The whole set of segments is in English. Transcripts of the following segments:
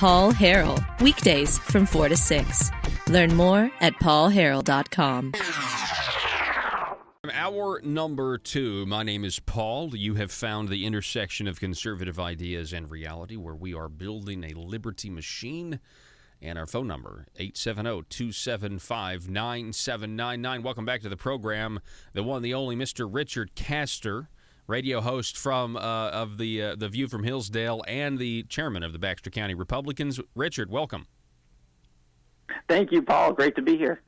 Paul Harrell, weekdays from 4 to 6. Learn more at paulharrell.com. Hour number 2. My name is Paul. You have found the intersection of conservative ideas and reality, where we are building a liberty machine. And our phone number, 870-275-9799. Welcome back to the program. The one, the only, Mr. Richard Castor, radio host from of the View from Hillsdale and the chairman of the Baxter County Republicans. Richard, welcome. Thank you, Paul. Great to be here.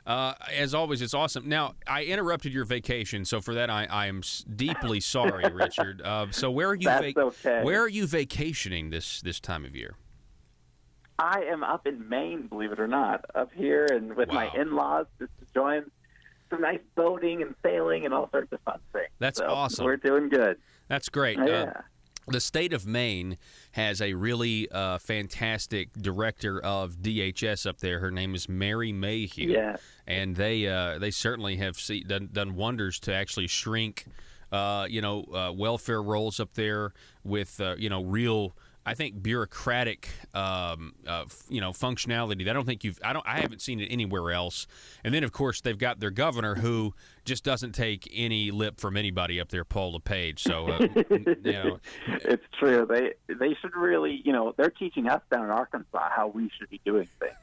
As always, it's awesome. Now, I interrupted your vacation, so for that I am deeply sorry, Richard. So where are you? That's okay. Where are you vacationing this time of year? I am up in Maine, believe it or not, up here and with my in-laws, just to join some nice boating and sailing and all sorts of fun things. That's awesome. We're doing good. That's great. Yeah. The state of Maine has a really fantastic director of DHS up there. Her name is Mary Mayhew. Yeah. And they certainly have done wonders to actually shrink, welfare rolls up there with, real, I think, bureaucratic, functionality. I haven't seen it anywhere else. And then, of course, they've got their governor who just doesn't take any lip from anybody up there, Paul LePage. So, it's true. They should really, they're teaching us down in Arkansas how we should be doing things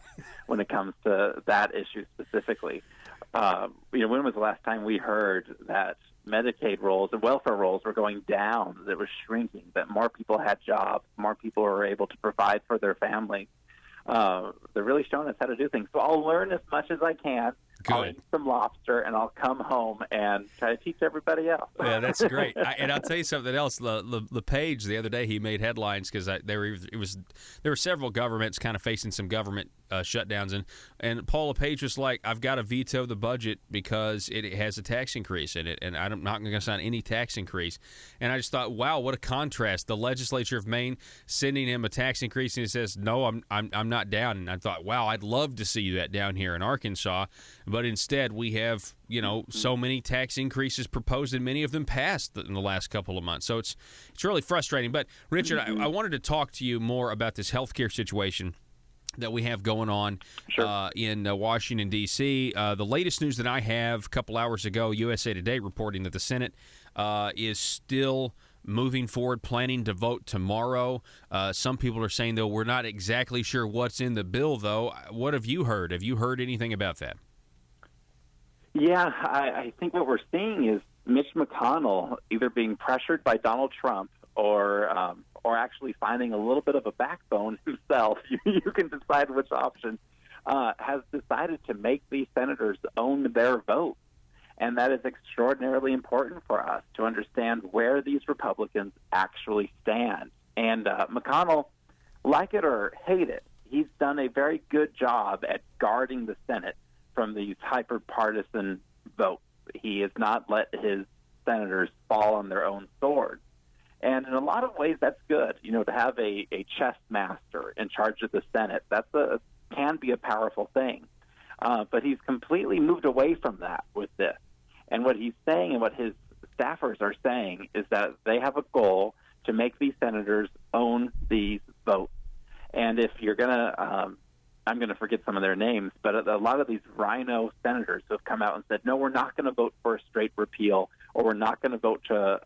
when it comes to that issue specifically. When was the last time we heard that Medicaid rolls and welfare rolls were going down, that was shrinking, that more people had jobs, more people were able to provide for their families? They're really showing us how to do things. So I'll learn as much as I can. Good. I'll eat some lobster, and W'll come home and try to teach everybody else. Yeah, that's great. And I'll tell you something else. LePage, the other day, he made headlines because there were several governments kind of facing some government shutdowns, and Paul LePage was like, "I've got to veto the budget because it has a tax increase in it, and I'm not going to sign any tax increase." And I just thought, wow, what a contrast! The legislature of Maine sending him a tax increase, and he says, "No, I'm not down." And I thought, wow, I'd love to see that down here in Arkansas, but instead we have so many tax increases proposed, and many of them passed in the last couple of months. So it's really frustrating. But Richard, I wanted to talk to you more about this healthcare situation that we have going on in Washington, D.C. The latest news that I have, a couple hours ago, USA Today reporting that the Senate is still moving forward, planning to vote tomorrow. Some people are saying, though, we're not exactly sure what's in the bill, though. What have you heard? Have you heard anything about that? Yeah, I think what we're seeing is Mitch McConnell either being pressured by Donald Trump or actually finding a little bit of a backbone himself. You can decide which option. Has decided to make these senators own their vote. And that is extraordinarily important for us to understand where these Republicans actually stand. And McConnell, like it or hate it, he's done a very good job at guarding the Senate from these hyper-partisan votes. He has not let his senators fall on their own sword. And in a lot of ways, that's good. To have a chess master in charge of the Senate, can be a powerful thing. But he's completely moved away from that with this. And what he's saying and what his staffers are saying is that they have a goal to make these senators own these votes. And if you're going to, I'm going to forget some of their names, but a lot of these rhino senators have come out and said, no, we're not going to vote for a straight repeal, or we're not going to vote to,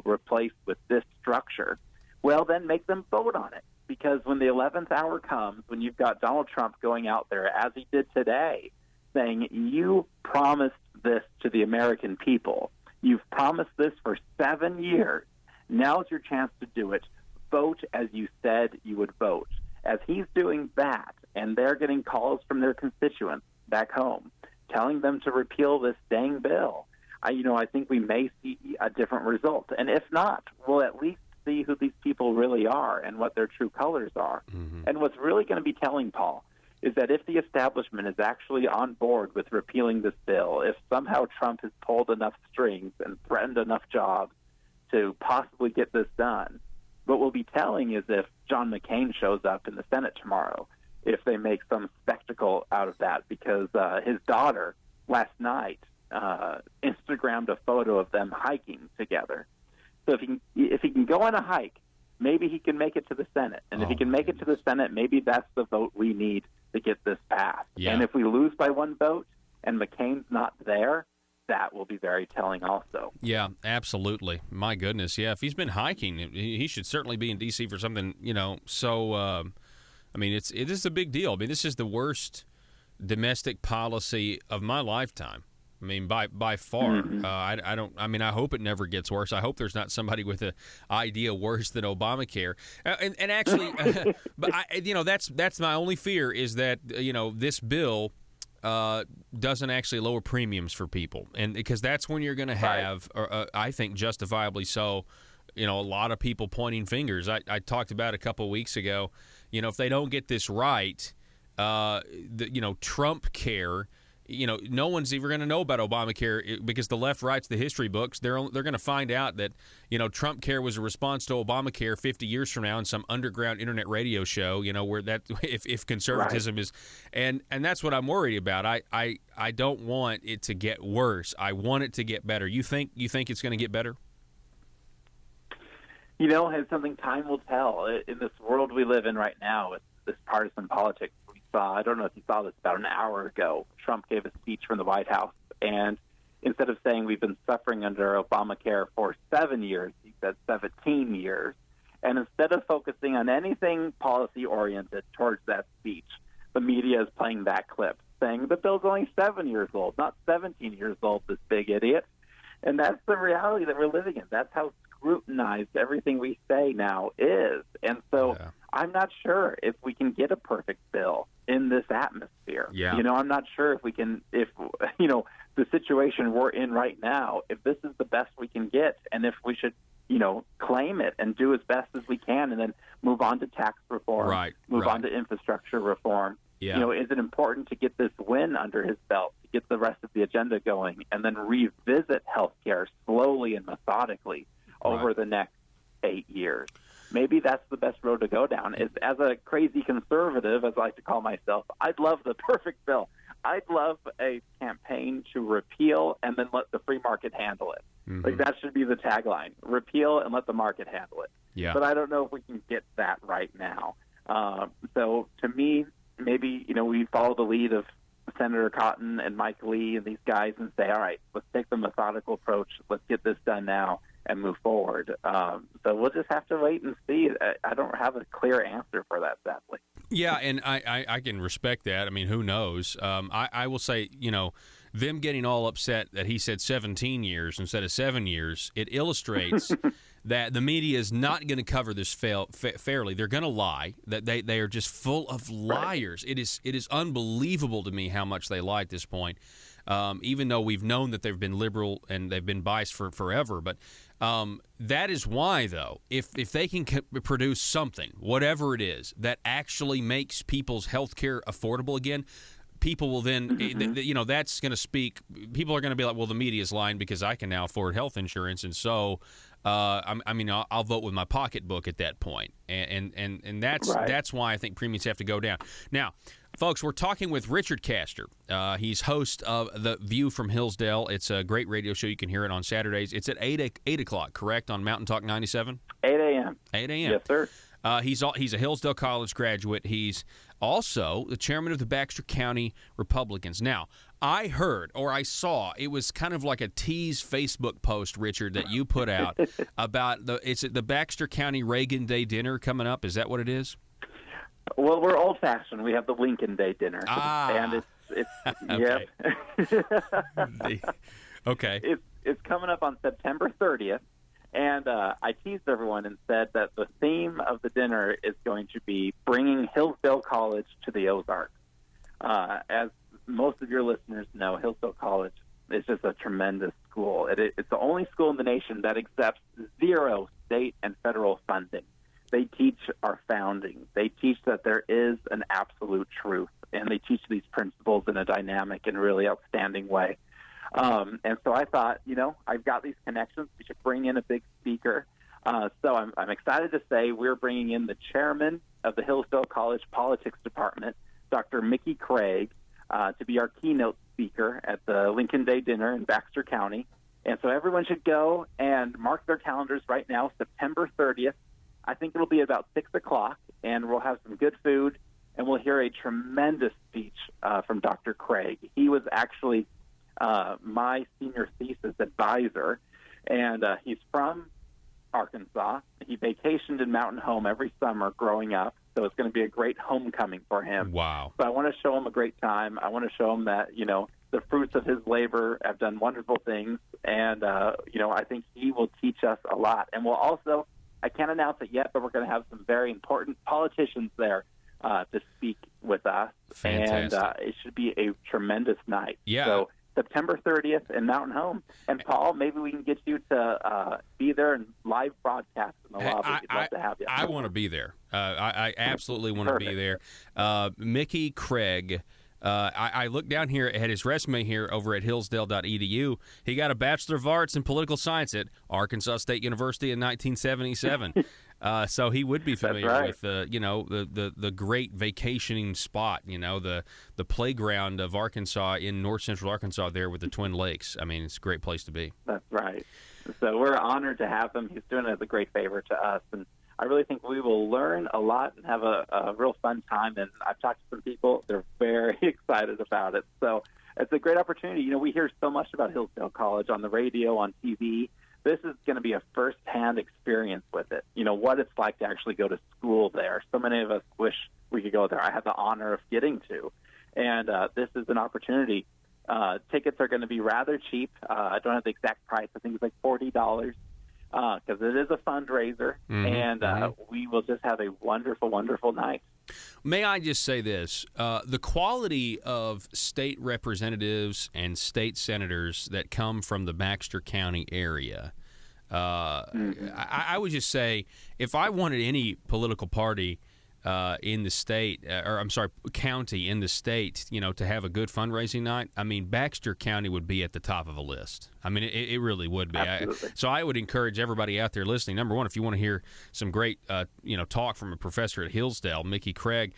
replace with this structure. Well, then make them vote on it. Because when the 11th hour comes, when you've got Donald Trump going out there, as he did today, saying, you promised this to the American people. You've promised this for 7 years. Now's your chance to do it. Vote as you said you would vote. As he's doing that, and they're getting calls from their constituents back home telling them to repeal this dang bill, I think we may see a different result. And if not, we'll at least see who these people really are and what their true colors are. Mm-hmm. And what's really going to be telling, Paul, is that if the establishment is actually on board with repealing this bill, if somehow Trump has pulled enough strings and threatened enough jobs to possibly get this done, what we'll be telling is if John McCain shows up in the Senate tomorrow, if they make some spectacle out of that, because his daughter last night Instagrammed a photo of them hiking together. So if he can go on a hike maybe he can make it to the Senate. And if he can make it to the Senate, maybe that's the vote we need to get this passed. Yeah. And if we lose by one vote and McCain's not there, that will be very telling also. Yeah, absolutely. My goodness. Yeah, if he's been hiking, he should certainly be in D.C. for something, So, I mean, it is a big deal. I mean, this is the worst domestic policy of my lifetime. I mean, by far. I hope it never gets worse. I hope there's not somebody with an idea worse than Obamacare. And actually, but that's my only fear is that this bill doesn't actually lower premiums for people, and because that's when you're going to have, I think justifiably so, a lot of people pointing fingers. I talked about a couple of weeks ago. If they don't get this right, Trump care. No one's ever going to know about Obamacare because the left writes the history books. They're going to find out that Trump care was a response to Obamacare 50 years from now in some underground internet radio show. Where that if conservatism is, and that's what I'm worried about. I don't want it to get worse. I want it to get better. You think it's going to get better? It's something time will tell. In this world we live in right now, with this partisan politics. I don't know if you saw this about an hour ago. Trump gave a speech from the White House, and instead of saying we've been suffering under Obamacare for 7 years, he said 17 years. And instead of focusing on anything policy-oriented towards that speech, the media is playing that clip, saying the bill's only 7 years old, not 17 years old, this big idiot. And that's the reality that we're living in. That's how scrutinized everything we say now is. And so I'm not sure if we can get a perfect bill in this atmosphere. Yeah. I'm not sure if we can, the situation we're in right now, if this is the best we can get, and if we should, claim it and do as best as we can, and then move on to tax reform, move on to infrastructure reform. Yeah. Is it important to get this win under his belt, to get the rest of the agenda going, and then revisit health care slowly and methodically over the next 8 years? Maybe that's the best road to go down. As a crazy conservative, as I like to call myself, I'd love the perfect bill. I'd love a campaign to repeal and then let the free market handle it. Mm-hmm. Like, that should be the tagline: repeal and let the market handle it. Yeah. But I don't know if we can get that right now. So to me, maybe we follow the lead of Senator Cotton and Mike Lee and these guys and say, all right, let's take the methodical approach. Let's get this done now and move forward. So we'll just have to wait and see. I don't have a clear answer for that, sadly. Yeah, and I can respect that. I mean, who knows? I will say, them getting all upset that he said 17 years instead of 7 years, it illustrates that the media is not going to cover this fairly. They're going to lie. That they are just full of liars. It is unbelievable to me how much they lie at this point. Even though we've known that they've been liberal and they've been biased for forever. But that is why, though, if they can produce something, whatever it is, that actually makes people's health care affordable again, people will then, that's going to speak. People are going to be like, well, the media is lying because I can now afford health insurance. And so, I'll vote with my pocketbook at that point. And that's why I think premiums have to go down. Now, folks, we're talking with Richard Castor. He's host of The View from Hillsdale. It's a great radio show. You can hear it on Saturdays. It's at 8 o'clock, correct, on Mountain Talk 97? 8 a.m. 8 a.m. Yes, sir. He's a Hillsdale College graduate. He's also the chairman of the Baxter County Republicans. Now, I heard or I saw, it was kind of like a tease Facebook post, Richard, that you put out about the Baxter County Reagan Day dinner coming up. Is that what it is? Well, we're old-fashioned. We have the Lincoln Day dinner. And it's okay. Yep. Okay. It's coming up on September 30th. And I teased everyone and said that the theme of the dinner is going to be bringing Hillsdale College to the Ozarks. As most of your listeners know, Hillsdale College is just a tremendous school. It's the only school in the nation that accepts 0 state and federal funding. They teach our founding. They teach that there is an absolute truth, and they teach these principles in a dynamic and really outstanding way. And so I thought, I've got these connections. We should bring in a big speaker. So I'm excited to say we're bringing in the chairman of the Hillsdale College Politics Department, Dr. Mickey Craig, to be our keynote speaker at the Lincoln Day dinner in Baxter County. And so everyone should go and mark their calendars right now, September 30th. I think it'll be about 6 o'clock, and we'll have some good food, and we'll hear a tremendous speech from Dr. Craig. He was actually my senior thesis advisor, and he's from Arkansas. He vacationed in Mountain Home every summer growing up, so it's going to be a great homecoming for him. Wow. But I want to show him a great time. I want to show him that, the fruits of his labor have done wonderful things, and, I think he will teach us a lot. And we'll also, I can't announce it yet, but we're going to have some very important politicians there to speak with us. Fantastic. And it should be a tremendous night. Yeah. So September 30th in Mountain Home. And, Paul, maybe we can get you to be there and live broadcast in the lobby. We'd love to have you. I want to be there. I absolutely want to be there. Mickey Craig. I looked down here at his resume here over at hillsdale.edu. He got a Bachelor of Arts in Political Science at Arkansas State University in 1977. So he would be familiar with the great vacationing spot, the playground of Arkansas in north central Arkansas there with the Twin Lakes. I mean, it's a great place to be. That's right. So we're honored to have him. He's doing it as a great favor to us, and I really think we will learn a lot and have a real fun time. And I've talked to some people; they're very excited about it. So it's a great opportunity. We hear so much about Hillsdale College on the radio, on TV. This is going to be a first-hand experience with it. What it's like to actually go to school there. So many of us wish we could go there. I have the honor of getting to, and this is an opportunity. Tickets are going to be rather cheap. I don't have the exact price. I think it's like $40. Because it is a fundraiser, and we will just have a wonderful, wonderful night. May I just say this? The quality of state representatives and state senators that come from the Baxter County area, I would just say if I wanted any political party in the state, county in the state, to have a good fundraising night, I mean, Baxter County would be at the top of the list. I mean, it really would be. So I would encourage everybody out there listening, number one, if you want to hear some great, talk from a professor at Hillsdale, Mickey Craig,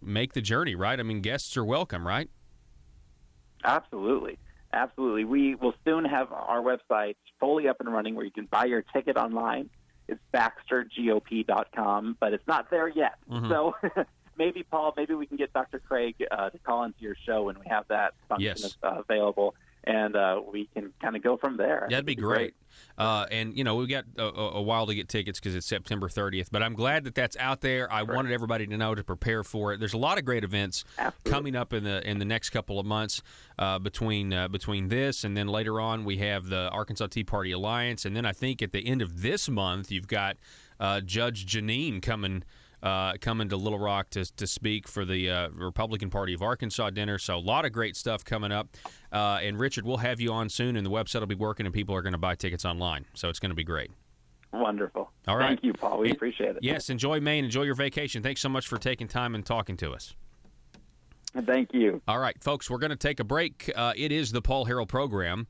make the journey, right? I mean, guests are welcome, right? Absolutely. Absolutely. We will soon have our website fully up and running where you can buy your ticket online. It's BaxterGOP.com, but it's not there yet. So maybe, Paul, we can get Dr. Craig to call into your show when we have that function available, and we can kind of go from there. That'd be great. And, we've got a while to get tickets because it's September 30th, but I'm glad that that's out there. I wanted everybody to know to prepare for it. There's a lot of great events coming up in the next couple of months between this, and then later on we have the Arkansas Tea Party Alliance, and then I think at the end of this month you've got Judge Janine coming to Little Rock to speak for the Republican Party of Arkansas dinner. So a lot of great stuff coming up. And Richard, we'll have you on soon, and the website will be working, and people are going to buy tickets online. So it's going to be great. Wonderful. All right. Thank you, Paul. We appreciate it. Yes, enjoy Maine. Enjoy your vacation. Thanks so much for taking time and talking to us. Thank you. All right, folks, we're going to take a break. It is the Paul Harrell Program.